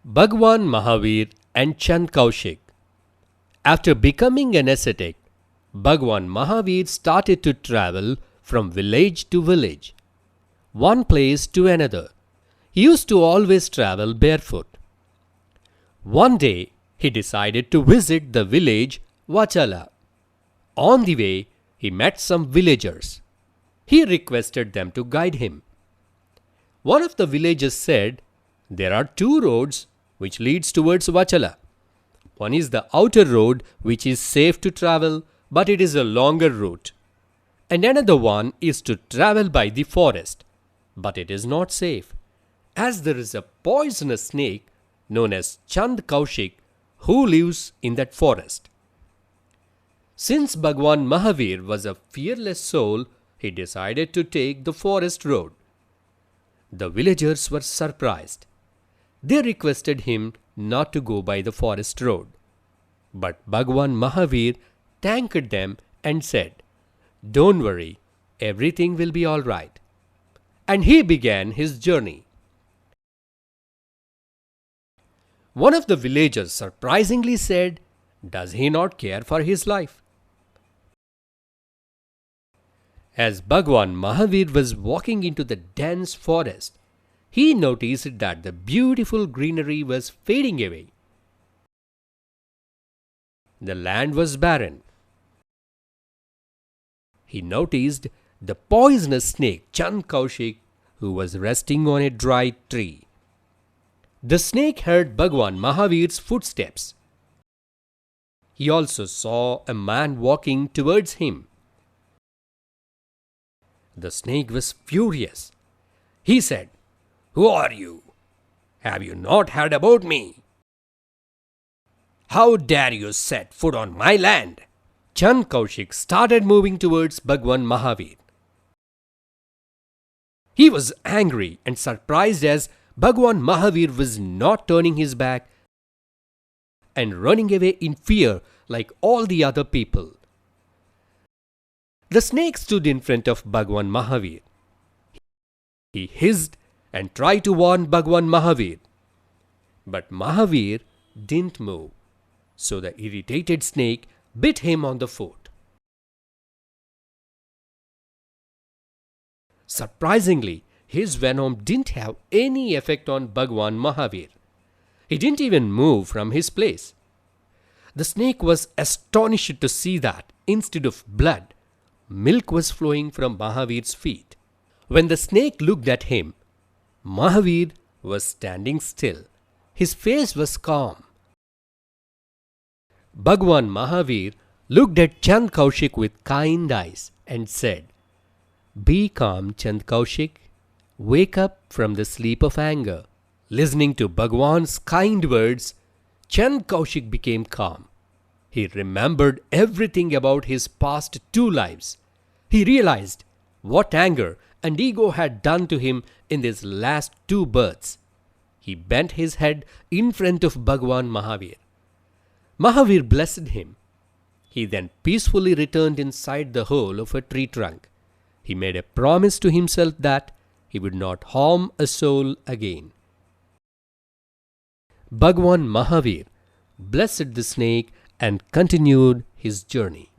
Bhagwan Mahavir and Chand Kaushik. After becoming an ascetic, Bhagwan Mahavir started to travel from village to village, one place to another. He used to always travel barefoot. One day, he decided to visit the village Vachala. On the way, he met some villagers. He requested them to guide him. One of the villagers said, "There are two roads which leads towards Vachala. One is the outer road which is safe to travel, but it is a longer route. And another one is to travel by the forest, but it is not safe, as there is a poisonous snake known as Chand Kaushik who lives in that forest." Since Bhagwan Mahavir was a fearless soul, he decided to take the forest road. The villagers were surprised. They requested him not to go by the forest road. But Bhagwan Mahavir thanked them and said, "Don't worry, everything will be all right." And he began his journey. One of the villagers surprisingly said, "Does he not care for his life?" As Bhagwan Mahavir was walking into the dense forest, he noticed that the beautiful greenery was fading away. The land was barren. He noticed the poisonous snake Chand Kaushik, who was resting on a dry tree. The snake heard Bhagwan Mahavir's footsteps. He also saw a man walking towards him. The snake was furious. He said, "Who are you? Have you not heard about me? How dare you set foot on my land?" Chand Kaushik started moving towards Bhagwan Mahavir. He was angry and surprised as Bhagwan Mahavir was not turning his back and running away in fear like all the other people. The snake stood in front of Bhagwan Mahavir. He hissed and tried to warn Bhagwan Mahavir. But Mahavir didn't move, so the irritated snake bit him on the foot. Surprisingly, his venom didn't have any effect on Bhagwan Mahavir. He didn't even move from his place. The snake was astonished to see that, instead of blood, milk was flowing from Mahavir's feet. When the snake looked at him, Mahavir was standing still. His face was calm. Bhagwan Mahavir looked at Chand Kaushik with kind eyes and said, "Be calm, Chand Kaushik. Wake up from the sleep of anger." Listening to Bhagwan's kind words, Chand Kaushik became calm. He remembered everything about his past two lives. He realized what anger and ego had done to him in these last two births. He bent his head in front of Bhagwan Mahavir. Mahavir blessed him. He then peacefully returned inside the hole of a tree trunk. He made a promise to himself that he would not harm a soul again. Bhagwan Mahavir blessed the snake and continued his journey.